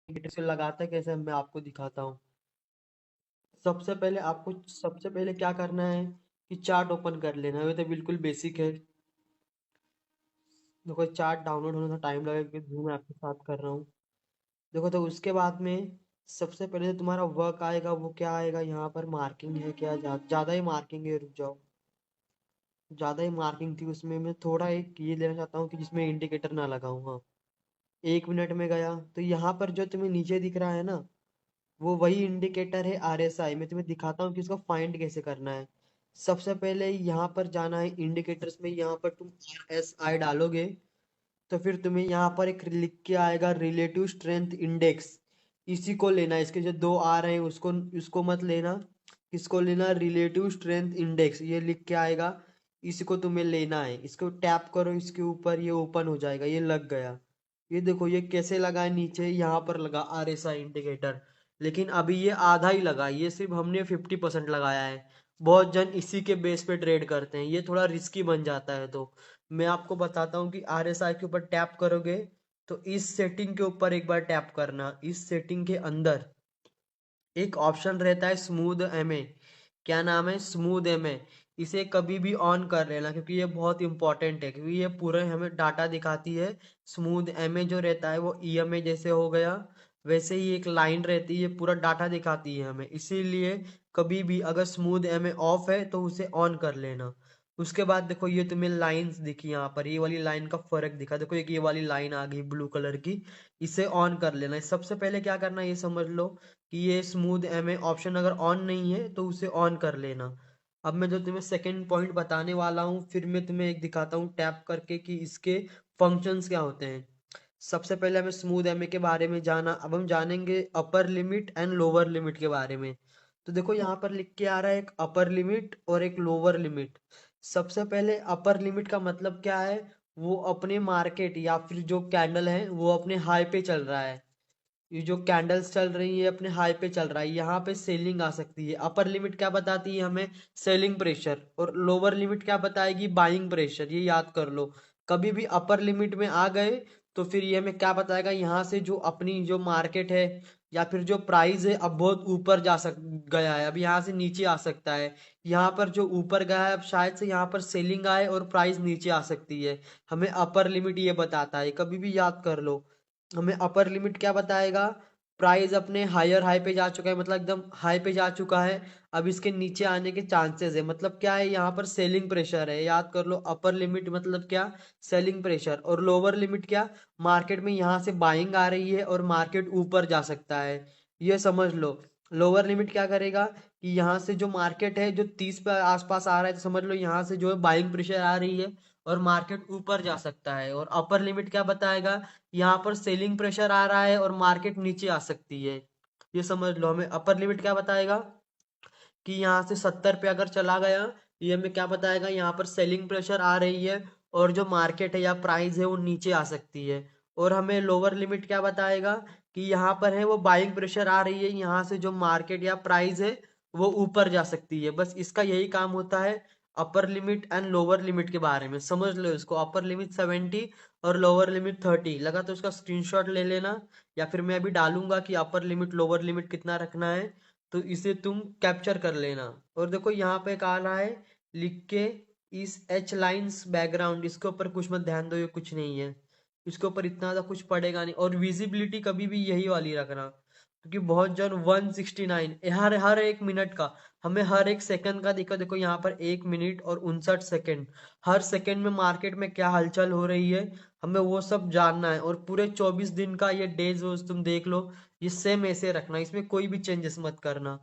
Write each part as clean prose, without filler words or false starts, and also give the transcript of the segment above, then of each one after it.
Indicator से लगाता है कैसे मैं आपको दिखाता हूँ। सबसे पहले क्या करना है कि चार्ट ओपन कर लेना है। ये तो बिल्कुल बेसिक है। देखो चार्ट डाउनलोड होने में टाइम लगेगा क्योंकि मैं आपके साथ कर रहा हूँ। देखो तो उसके बाद में सबसे पहले जो तुम्हारा वर्क आएगा वो क्या आएगा, यहाँ पर मार्किंग है क्या, ज़्यादा ही मार्किंग है, रुक जाओ। ज़्यादा ही मार्किंग थी उसमें, मैं थोड़ा एक ये लेना चाहता हूँ कि जिसमें इंडिकेटर ना लगाऊँ। हाँ, 1 मिनट में गया तो यहाँ पर जो तुम्हें नीचे दिख रहा है ना, वो वही इंडिकेटर है आरएसआई। मैं तुम्हें दिखाता हूँ कि इसको फाइंड कैसे करना है। सबसे पहले यहाँ पर जाना है इंडिकेटर्स में, यहाँ पर तुम आरएसआई डालोगे तो फिर तुम्हें यहाँ पर एक लिख के आएगा रिलेटिव स्ट्रेंथ इंडेक्स। इसी को लेना है, इसके जो दो आ रहे हैं उसको उसको मत लेना। किसको लेना, रिलेटिव स्ट्रेंथ इंडेक्स, ये लिख के आएगा। इसको तुम्हें लेना है, इसको टैप करो इसके ऊपर, ये ओपन हो जाएगा, ये लग गया। ये देखो ये कैसे लगा है, नीचे यहाँ पर लगा आरएसआई इंडिकेटर। लेकिन अभी ये आधा ही लगा, ये सिर्फ हमने 50% लगाया है। बहुत जन इसी के बेस पे ट्रेड करते हैं, ये थोड़ा रिस्की बन जाता है। तो मैं आपको बताता हूँ कि आरएसआई के ऊपर टैप करोगे तो इस सेटिंग के ऊपर एक बार टैप करना। इस सेटिंग के अंदर एक ऑप्शन रहता है स्मूथ एमए। क्या नाम है, स्मूथ एमए। इसे कभी भी ऑन कर लेना क्योंकि ये बहुत इंपॉर्टेंट है, क्योंकि ये पूरे हमें डाटा दिखाती है। स्मूथ एमए जो रहता है वो ईएमए जैसे हो गया, वैसे ही एक लाइन रहती है, पूरा डाटा दिखाती है हमें। इसीलिए कभी भी अगर स्मूथ एमए ऑफ है तो उसे ऑन कर लेना। उसके बाद देखो ये तुम्हें लाइंस दिखी, यहाँ पर ये वाली लाइन का फर्क दिखा, देखो एक ये वाली लाइन आ गई ब्लू कलर की। इसे ऑन कर लेना है। सबसे पहले क्या करना है ये समझ लो कि ये स्मूथ एमए ऑप्शन अगर ऑन नहीं है तो उसे ऑन कर लेना। अब मैं जो तुम्हें सेकंड पॉइंट बताने वाला हूँ, फिर मैं तुम्हें एक दिखाता हूँ टैप करके कि इसके फंक्शंस क्या होते हैं। सबसे पहले हमें स्मूथ एमए के बारे में जाना, अब हम जानेंगे upper limit and lower limit के बारे में। तो देखो यहाँ पर लिख के आ रहा है एक अपर लिमिट और एक लोअर लिमिट। सबसे पहले अपर लिमिट का मतलब क्या है, वो अपने मार्केट या फिर जो कैंडल है वो अपने हाई पे चल रहा है। ये जो कैंडल्स चल रही है अपने हाई पे चल रहा है, यहाँ पे सेलिंग आ सकती है। अपर लिमिट क्या बताती है हमें, सेलिंग प्रेशर, और लोअर लिमिट क्या बताएगी, बाइंग प्रेशर। ये याद कर लो। कभी भी अपर लिमिट में आ गए तो फिर ये हमें क्या बताएगा, यहाँ से जो अपनी जो मार्केट है या फिर जो प्राइस है अब बहुत ऊपर जा सक गया है, अब यहाँ से नीचे आ सकता है। यहाँ पर जो ऊपर गया है अब शायद से यहाँ पर सेलिंग आए और प्राइस नीचे आ सकती है। हमें अपर लिमिट ये बताता है, कभी भी याद कर लो। हमें अपर लिमिट क्या बताएगा, प्राइस अपने हायर हाई पे जा चुका है, मतलब एकदम हाई पे जा चुका है। अब इसके नीचे आने के चांसेस है, मतलब क्या है, यहाँ पर सेलिंग प्रेशर है। याद कर लो अपर लिमिट मतलब क्या, सेलिंग प्रेशर। और लोअर लिमिट क्या, मार्केट में यहाँ से बाइंग आ रही है और मार्केट ऊपर जा सकता है। ये समझ लो। लोअर लिमिट क्या करेगा कि यहाँ से जो मार्केट है जो 30 पे आसपास आ रहा है, तो समझ लो यहाँ से जो है बाइंग प्रेशर आ रही है और मार्केट ऊपर जा सकता है। और अपर लिमिट क्या बताएगा, यहाँ पर सेलिंग प्रेशर आ रहा है और मार्केट नीचे आ सकती है। ये समझ लो। हमें अपर लिमिट क्या बताएगा कि यहाँ से 70 पे अगर चला गया, ये हमें क्या बताएगा, यहाँ पर सेलिंग प्रेशर आ रही है और जो मार्केट है या प्राइस है वो नीचे आ सकती है। और हमें लोअर लिमिट क्या बताएगा कि यहाँ पर है वो बाइंग प्रेशर आ रही है, यहाँ से जो मार्केट या प्राइस है वो ऊपर जा सकती है। बस इसका यही काम होता है upper limit and lower limit के बारे में। समझ लो इसको, अपर लिमिट 70 और लोअर लिमिट 30 लगा तो उसका स्क्रीनशॉट ले लेना, या फिर मैं अभी डालूंगा कि अपर लिमिट लोअर लिमिट कितना रखना है, तो इसे तुम कैप्चर कर लेना। और देखो यहाँ पे कहा रहा है लिख के, इस एच लाइंस बैकग्राउंड, इसके ऊपर कुछ मत ध्यान दो, ये कुछ नहीं है। इसके ऊपर इतना ज्यादा कुछ पड़ेगा नहीं। और विजिबिलिटी कभी भी यही वाली रखना, क्योंकि बहुत जन 169 हर हर एक मिनट का, हमें हर एक सेकंड का देखो। देखो यहाँ पर 1 मिनट और 59 सेकंड, हर सेकंड में मार्केट में क्या हलचल हो रही है हमें वो सब जानना है। और पूरे 24 दिन का ये डेज रोज तुम देख लो, ये सेम ऐसे रखना, इसमें कोई भी चेंजेस मत करना।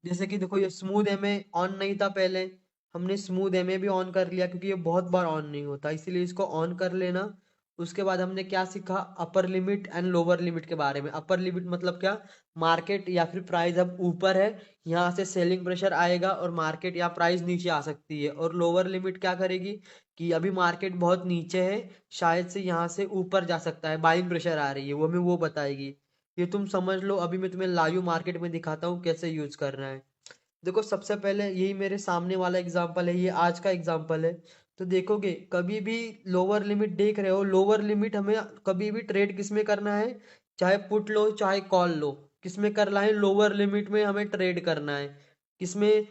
जैसे कि देखो ये स्मूथ एमए ऑन नहीं था पहले, हमने स्मूथ एमए भी ऑन कर लिया क्योंकि ये बहुत बार ऑन नहीं होता, इसीलिए इसको ऑन कर लेना। उसके बाद हमने क्या सीखा, upper limit and lower limit के बारे में। अपर लिमिट मतलब क्या, मार्केट या फिर प्राइस अब ऊपर है, यहाँ से सेलिंग प्रेशर आएगा और मार्केट या प्राइस नीचे आ सकती है। और लोअर लिमिट क्या करेगी कि अभी मार्केट बहुत नीचे है, शायद से यहाँ से ऊपर जा सकता है, बाइंग प्रेशर आ रही है, वो हमें वो बताएगी। ये तुम समझ लो। अभी मैं तुम्हें लाइव मार्केट में दिखाता हूँ कैसे यूज करना है। देखो सबसे पहले यही मेरे सामने वाला एग्जांपल है, ये आज का एग्जांपल है। तो देखोगे कभी भी लोअर लिमिट देख रहे हो, लोअर लिमिट हमें कभी भी ट्रेड किस में करना है, चाहे पुट लो चाहे कॉल लो, किसमें करना है, लोअर लिमिट में हमें ट्रेड करना है। किसमें,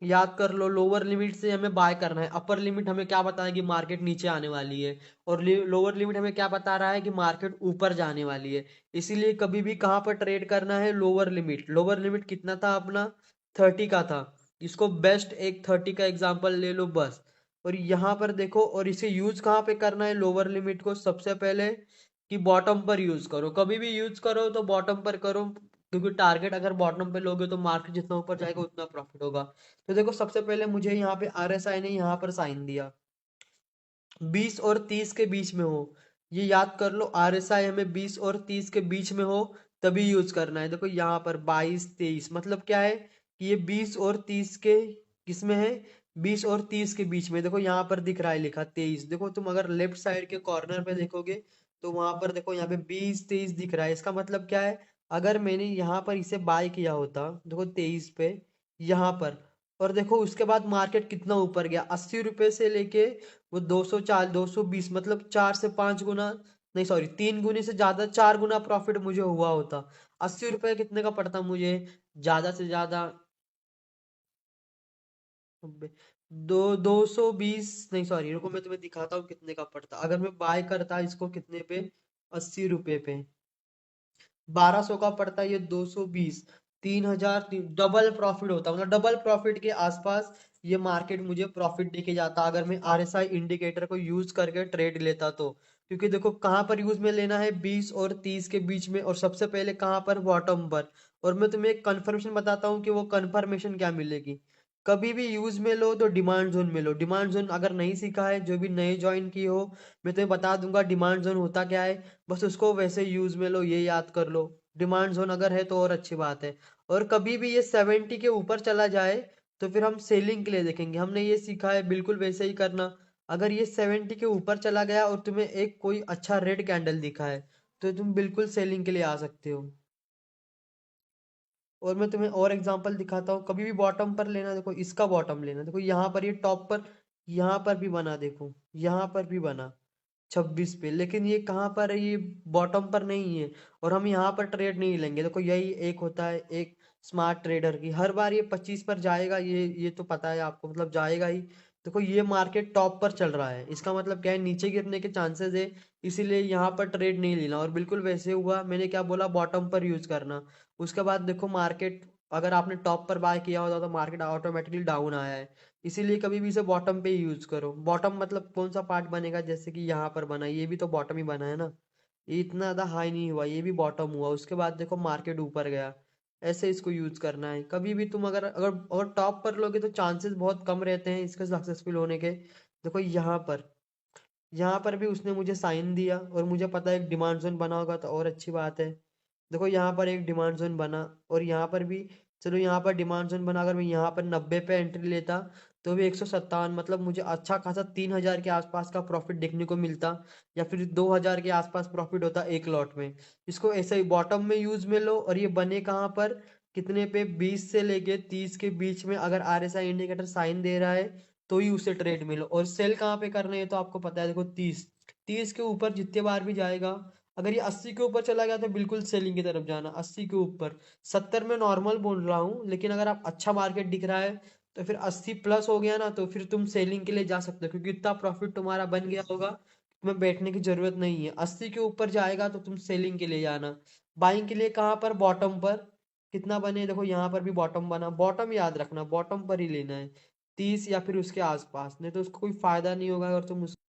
याद कर लो, लोअर लिमिट से हमें बाय करना है, अपर लिमिट हमें क्या बता है कि मार्केट नीचे आने वाली है, और लोअर लिमिट हमें क्या बता रहा है कि मार्केट ऊपर जाने वाली है। इसीलिए कभी भी कहाँ पर ट्रेड करना है, लोअर लिमिट। लोअर लिमिट कितना था अपना, 30 का था। इसको बेस्ट एक 30 का एग्जांपल ले लो बस। और यहाँ पर देखो, और इसे यूज कहाँ पे करना है लोअर लिमिट को, सबसे पहले कि बॉटम पर यूज करो। कभी भी यूज करो तो बॉटम पर करो, क्योंकि टारगेट अगर बॉटम पे लोगे तो मार्केट जितना ऊपर जाएगा उतना प्रॉफिट होगा। तो देखो सबसे पहले मुझे यहाँ पे आरएसआई ने यहाँ पर साइन दिया, 20 और 30 के बीच में हो। ये याद कर लो, आरएसआई हमें 20 और 30 के बीच में हो तभी यूज करना है। देखो यहाँ पर 22 23 मतलब क्या है कि ये 20 और 30 के किसमें है, 20 और 30 के बीच में। देखो यहाँ पर दिख रहा है लिखा 23। देखो तुम अगर लेफ्ट साइड के कॉर्नर पे देखोगे तो वहां पर देखो यहाँ पे 20 23 दिख रहा है। इसका मतलब क्या है, अगर मैंने यहाँ पर इसे बाय किया होता, देखो 23 पे यहाँ पर, और देखो उसके बाद मार्केट कितना ऊपर गया, 80 रुपए से लेके वो 204 220, मतलब 4 से 5 गुना, नहीं सॉरी 3 गुने से ज्यादा, 4 गुना प्रॉफिट मुझे हुआ होता। 80 रुपए कितने का पड़ता मुझे, ज्यादा से ज्यादा, नब्बे, 220, नहीं सॉरी रुको मैं तुम्हें दिखाता हूँ कितने का पड़ता अगर मैं बाय करता इसको, कितने पे, 80 रुपए पे, 1200 का पड़ता है ये, 220, 3000, डबल प्रॉफिट होता, मतलब डबल प्रॉफिट के आसपास ये मार्केट मुझे प्रॉफिट देके जाता अगर मैं आरएसआई इंडिकेटर को यूज करके ट्रेड लेता तो। क्योंकि देखो कहाँ पर यूज में लेना है, 20 और 30 के बीच में, और सबसे पहले कहाँ पर, बॉटम पर। और मैं तुम्हें एक कंफर्मेशन बताता हूँ कि वो कंफर्मेशन क्या मिलेगी। कभी भी यूज में लो तो डिमांड जोन में लो। डिमांड जोन अगर नहीं सीखा है, जो भी नए ज्वाइन किए हो, मैं तुम्हें बता दूंगा डिमांड जोन होता क्या है, बस उसको वैसे यूज में लो, ये याद कर लो। डिमांड जोन अगर है तो और अच्छी बात है। और कभी भी ये 70 के ऊपर चला जाए तो फिर हम सेलिंग के लिए देखेंगे, हमने ये सीखा है बिल्कुल वैसे ही करना। अगर ये 70 के ऊपर चला गया और तुम्हें एक कोई अच्छा रेड कैंडल दिखा है तो तुम बिल्कुल सेलिंग के लिए आ सकते हो। और मैं तुम्हें और एग्जांपल दिखाता हूँ, कभी भी बॉटम पर लेना, देखो इसका बॉटम लेना, देखो यहाँ पर ये टॉप पर, यहाँ पर भी बना, देखो यहाँ पर भी बना 26 पे, लेकिन ये कहाँ पर है, ये बॉटम पर नहीं है। और हम यहाँ पर ट्रेड नहीं लेंगे। देखो यही एक होता है एक स्मार्ट ट्रेडर की, हर बार ये 25 पर जाएगा, ये तो पता है आपको, मतलब जाएगा ही। देखो ये मार्केट टॉप पर चल रहा है, इसका मतलब क्या है, नीचे गिरने के चांसेस है, इसीलिए यहाँ पर ट्रेड नहीं लेना। और बिल्कुल वैसे हुआ, मैंने क्या बोला, बॉटम पर यूज करना। उसके बाद देखो मार्केट, अगर आपने टॉप पर बाय किया होता तो मार्केट ऑटोमेटिकली डाउन आया है। इसीलिए कभी भी इसे बॉटम पे ही यूज करो। बॉटम मतलब कौन सा पार्ट बनेगा, जैसे कि यहाँ पर बना, ये भी तो बॉटम ही बना है ना, ये इतना ज्यादा हाई नहीं हुआ, ये भी बॉटम हुआ, उसके बाद देखो मार्केट ऊपर गया। ऐसे इसको यूज करना है। कभी भी तुम अगर अगर अगर टॉप पर लोगे तो चांसेस बहुत कम रहते हैं इसके सक्सेसफुल होने के। देखो यहाँ पर भी उसने मुझे साइन दिया, और मुझे पता है एक डिमांड जोन बना होगा तो और अच्छी बात है। देखो यहाँ पर एक डिमांड जोन बना, और यहाँ पर भी, चलो यहाँ पर डिमांड जोन बना, अगर मैं यहाँ पर 90 पे एंट्री लेता तो भी 157, मतलब मुझे अच्छा खासा 3000 के आसपास का प्रॉफिट देखने को मिलता, या फिर 2000 के आसपास प्रॉफिट होता एक लॉट में। इसको ऐसे ही बॉटम में यूज में लो, और ये बने कहाँ पर, कितने पे, 20 से लेके 30 के बीच में, अगर आरएसआई इंडिकेटर साइन दे रहा है तो ही उसे ट्रेड में लो। और सेल कहाँ पे करने हैं तो आपको पता है, देखो 30, 30 के ऊपर जितने बार भी जाएगा, अगर ये 80 के ऊपर चला गया तो बिल्कुल सेलिंग की तरफ जाना, 80 के ऊपर। 70 में नॉर्मल बोल रहा हूँ, लेकिन अगर आप अच्छा मार्केट दिख रहा है तो फिर 80 प्लस हो गया ना, तो फिर तुम सेलिंग के लिए जा सकते हो, क्योंकि इतना प्रॉफिट तुम्हारा बन गया होगा, तुम्हें बैठने की जरूरत नहीं है। 80 के ऊपर जाएगा तो तुम सेलिंग के लिए जाना। बाइंग के लिए कहाँ पर, बॉटम पर। कितना बने, देखो यहाँ पर भी बॉटम बना, बॉटम याद रखना, बॉटम पर ही लेना है, 30 या फिर उसके आसपास, नहीं तो उसको कोई फायदा नहीं होगा अगर तुम